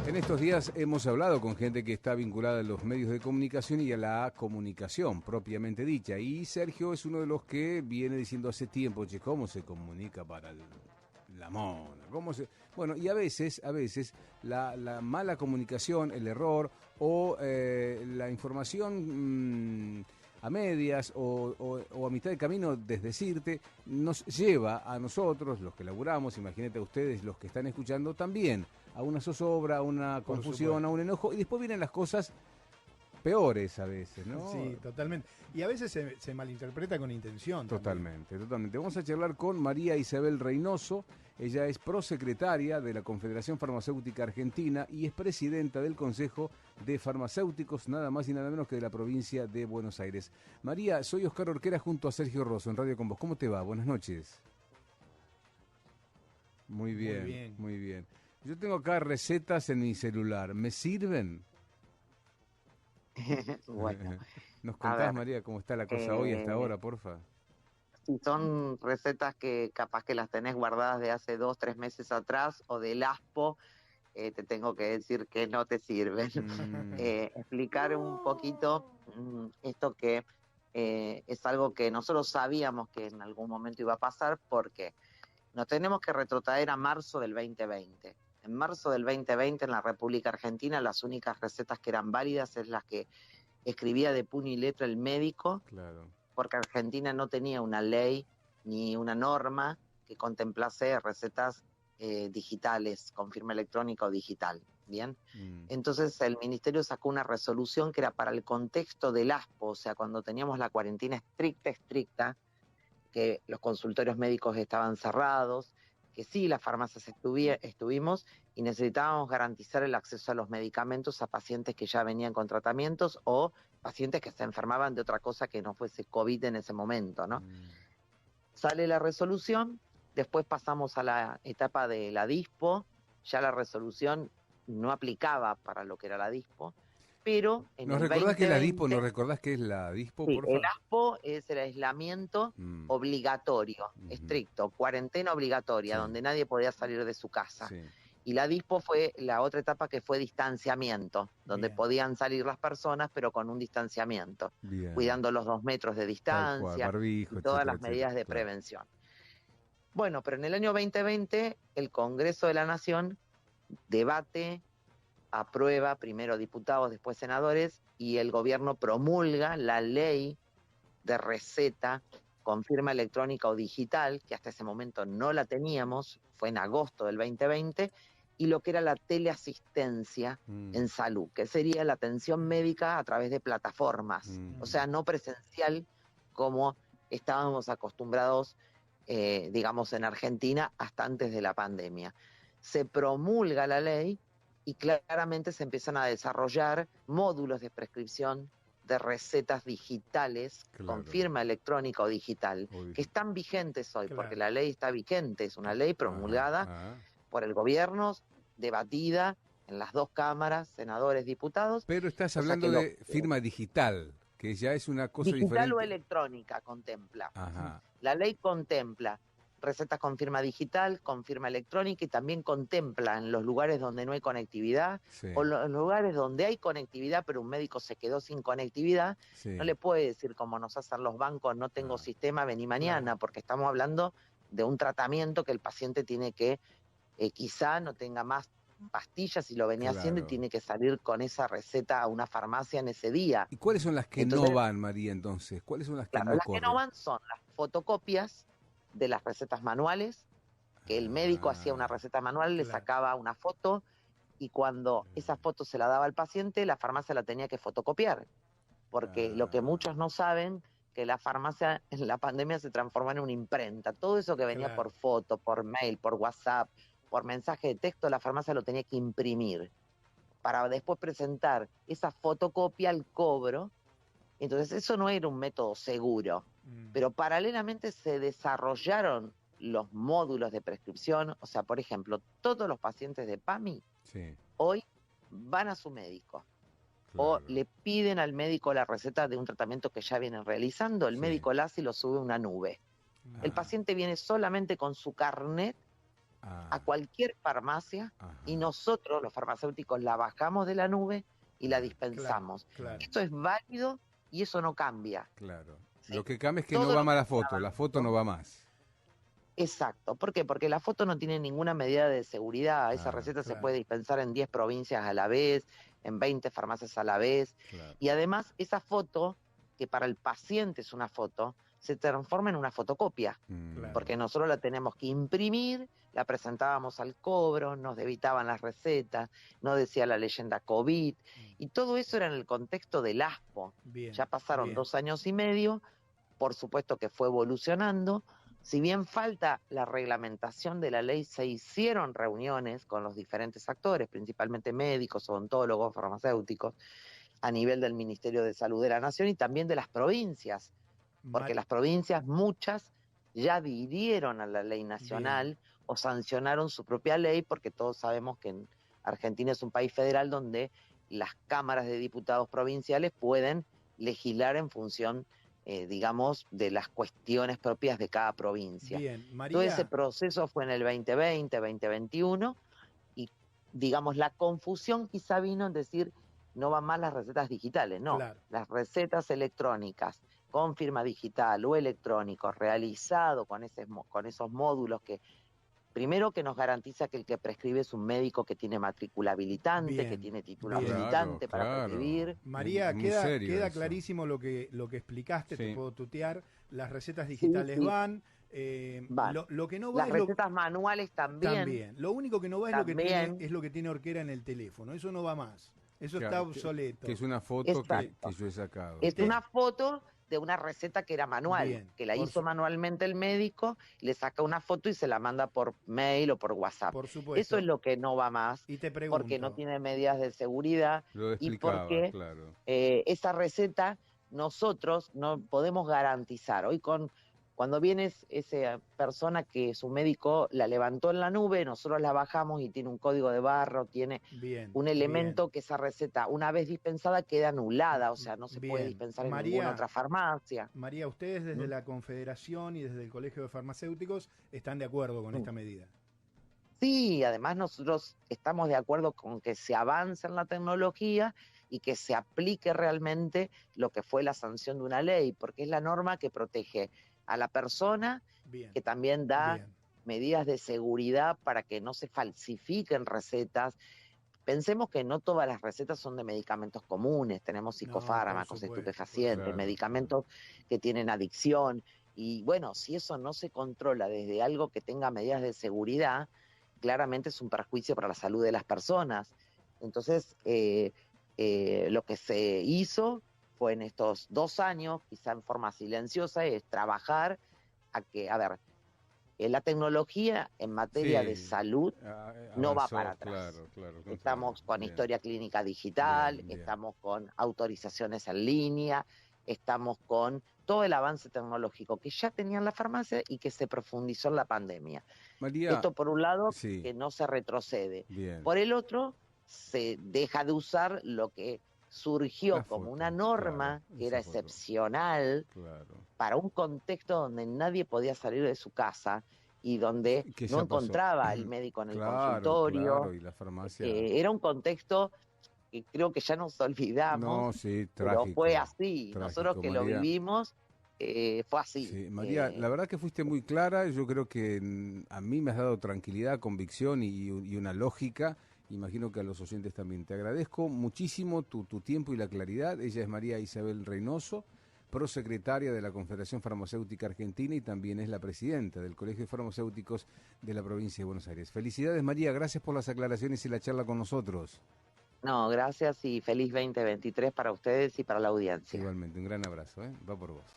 En estos días hemos hablado con gente que está vinculada a los medios de comunicación y a la comunicación propiamente dicha. Y Sergio es uno de los que viene diciendo hace tiempo, che, ¿cómo se comunica para la mona? Bueno, y a veces la mala comunicación, el error o la información a medias o a mitad de camino desdecirte, nos lleva a nosotros, los que laburamos, imagínate a ustedes, los que están escuchando también, a una zozobra, a una confusión, a un enojo, y después vienen las cosas peores a veces, ¿no? Sí, totalmente. Y a veces se malinterpreta con intención. Totalmente. Vamos a charlar con María Isabel Reynoso. Ella es prosecretaria de la Confederación Farmacéutica Argentina y es presidenta del Consejo de Farmacéuticos, nada más y nada menos que de la provincia de Buenos Aires. María, soy Oscar Orquera junto a Sergio Rosso en Radio Con Vos. ¿Cómo te va? Buenas noches. Muy bien, muy bien. Yo tengo acá recetas en mi celular. ¿Me sirven? Bueno, ¿Nos contás, María, cómo está la cosa hoy hasta ahora, porfa? Si son recetas que capaz que las tenés guardadas de hace 2, 3 meses atrás o del ASPO, te tengo que decir que no te sirven. Explicar un poquito esto que es algo que nosotros sabíamos que en algún momento iba a pasar, porque nos tenemos que retrotraer a marzo del 2020. En marzo del 2020 en la República Argentina las únicas recetas que eran válidas es las que escribía de puño y letra el médico, claro, porque Argentina no tenía una ley ni una norma que contemplase recetas digitales, con firma electrónica o digital. Bien, entonces el ministerio sacó una resolución que era para el contexto del ASPO, o sea, cuando teníamos la cuarentena estricta, que los consultorios médicos estaban cerrados, que sí, las farmacias estuvimos y necesitábamos garantizar el acceso a los medicamentos a pacientes que ya venían con tratamientos o pacientes que se enfermaban de otra cosa que no fuese COVID en ese momento, ¿no? Sale la resolución, después pasamos a la etapa de la DISPO, ya la resolución no aplicaba para lo que era la DISPO, pero en ¿Nos el recordás 2020, qué es la DISPO? ¿Nos recordás qué es la DISPO, sí, por favor? el ASPO es el aislamiento obligatorio, estricto, cuarentena obligatoria, donde nadie podía salir de su casa. Sí. Y la DISPO fue la otra etapa que fue distanciamiento, donde podían salir las personas, pero con un distanciamiento, cuidando los 2 metros de distancia, barbijo, y todas etcétera, las medidas de claro. prevención. Bueno, pero en el año 2020 el Congreso de la Nación debate, aprueba, primero diputados, después senadores, y el gobierno promulga la ley de receta con firma electrónica o digital, que hasta ese momento no la teníamos, fue en agosto del 2020, y lo que era la teleasistencia en salud, que sería la atención médica a través de plataformas, o sea, no presencial como estábamos acostumbrados, digamos, en Argentina hasta antes de la pandemia. Se promulga la ley y claramente se empiezan a desarrollar módulos de prescripción de recetas digitales con firma electrónica o digital, que están vigentes hoy, porque la ley está vigente, es una ley promulgada por el gobierno, debatida en las 2 cámaras, senadores, diputados. Pero estás hablando de firma digital, que ya es una cosa digital diferente. O electrónica contempla. Ajá. La ley contempla recetas con firma digital, con firma electrónica, y también contempla en los lugares donde no hay conectividad, o en los lugares donde hay conectividad pero un médico se quedó sin conectividad, no le puede decir como nos hacen los bancos, no tengo sistema, vení mañana, porque estamos hablando de un tratamiento que el paciente tiene que, quizá no tenga más pastillas y lo venía haciendo y tiene que salir con esa receta a una farmacia en ese día. ¿Y cuáles son las que no van, María, entonces? ¿Cuáles son las que no las corren? que no van son las fotocopias de las recetas manuales, que el médico hacía una receta manual, le sacaba una foto, y cuando esa foto se la daba al paciente, la farmacia la tenía que fotocopiar, porque lo que muchos no saben, que la farmacia en la pandemia se transformó en una imprenta. Todo eso que venía por foto, por mail, por WhatsApp, por mensaje de texto, la farmacia lo tenía que imprimir para después presentar esa fotocopia al cobro. Entonces eso no era un método seguro, pero paralelamente se desarrollaron los módulos de prescripción. O sea, por ejemplo, todos los pacientes de PAMI hoy van a su médico o le piden al médico la receta de un tratamiento que ya vienen realizando, el médico la hace y lo sube a una nube. El paciente viene solamente con su carnet a cualquier farmacia Ajá. y nosotros, los farmacéuticos, la bajamos de la nube y la dispensamos. Claro. Esto es válido y eso no cambia. Claro. ¿Sí? Lo que cambia es que Todo no va lo más que la foto no va más. Exacto. ¿Por qué? Porque la foto no tiene ninguna medida de seguridad. Esa Claro, receta se claro. puede dispensar en 10 provincias a la vez, en 20 farmacias a la vez. Claro. Y además, esa foto, que para el paciente es una foto, se transforma en una fotocopia. Claro. Porque nosotros la tenemos que imprimir, la presentábamos al cobro, nos debitaban las recetas, no decía la leyenda COVID. Y todo eso era en el contexto del ASPO. Bien, Ya pasaron bien. 2 años y medio, por supuesto que fue evolucionando. Si bien falta la reglamentación de la ley, se hicieron reuniones con los diferentes actores, principalmente médicos, odontólogos, farmacéuticos, a nivel del Ministerio de Salud de la Nación y también de las provincias, porque las provincias, muchas, ya adhirieron a la ley nacional o sancionaron su propia ley, porque todos sabemos que en Argentina es un país federal donde las cámaras de diputados provinciales pueden legislar en función digamos, de las cuestiones propias de cada provincia. Bien, María. Todo ese proceso fue en el 2020, 2021, y digamos, la confusión quizá vino en decir, no van más las recetas digitales, no, Claro. las recetas electrónicas con firma digital o electrónico, realizado con esos módulos que, primero que nos garantiza que el que prescribe es un médico que tiene matrícula habilitante, Bien, que tiene título bien. habilitante para Claro. prescribir. María, Muy queda serio eso. clarísimo lo que explicaste, te Sí. puedo tutear. Las recetas digitales sí. van. Van. Lo que no va Las es lo recetas manuales también. también. Lo único que no va es lo que También. tiene Orquera en el teléfono. Eso no va más. Eso Claro, está obsoleto. Que es una foto que Exacto. yo he sacado. Es una foto de una receta que era manual, Bien, que la por hizo su- manualmente el médico, le saca una foto y se la manda por mail o por WhatsApp. Por supuesto. Eso es lo que no va más, Y te pregunto. porque no tiene medidas de seguridad Lo y explicaba, porque claro. esa receta nosotros no podemos garantizar. Hoy cuando viene esa persona que su médico la levantó en la nube, nosotros la bajamos y tiene un código de barra, tiene Bien, un elemento que esa receta, una vez dispensada, queda anulada, o sea, no se puede Bien. dispensar en María, ninguna otra farmacia. María, ustedes desde ¿Mm? la Confederación y desde el Colegio de Farmacéuticos están de acuerdo con esta medida. Sí, además nosotros estamos de acuerdo con que se avance en la tecnología y que se aplique realmente lo que fue la sanción de una ley, porque es la norma que protege a la persona, Bien. que también da Bien. medidas de seguridad para que no se falsifiquen recetas. Pensemos que no todas las recetas son de medicamentos comunes, tenemos psicofármacos, supuesto, estupefacientes, claro. medicamentos que tienen adicción, y bueno, si eso no se controla desde algo que tenga medidas de seguridad, claramente es un perjuicio para la salud de las personas. Entonces, lo que se hizo fue en estos 2 años, quizá en forma silenciosa, es trabajar a que, a ver, la tecnología en materia Sí. de salud no va Avanzó, para atrás. Claro, Estamos con bien. historia clínica digital, Bien, bien. estamos con autorizaciones en línea, estamos con todo el avance tecnológico que ya tenían la farmacia y que se profundizó en la pandemia. María, Esto por un lado, sí. que no se retrocede. Bien. Por el otro, se deja de usar lo que surgió La como foto, una norma claro, que esa era foto. excepcional Claro. para un contexto donde nadie podía salir de su casa y donde Que no ya pasó. encontraba al médico en el Claro, consultorio. claro, y la farmacia. Era un contexto que creo que ya nos olvidamos, No, sí, pero trágico. fue así. trágico, Nosotros que lo María. vivimos, fue así. Sí, María, la verdad que fuiste muy clara. Yo creo que a mí me has dado tranquilidad, convicción y una lógica. Imagino que a los oyentes también. Te agradezco muchísimo tu tiempo y la claridad. Ella es María Isabel Reynoso, prosecretaria de la Confederación Farmacéutica Argentina y también es la presidenta del Colegio de Farmacéuticos de la provincia de Buenos Aires. Felicidades, María. Gracias por las aclaraciones y la charla con nosotros. No, gracias y feliz 2023 para ustedes y para la audiencia. Igualmente, un gran abrazo. Va por vos.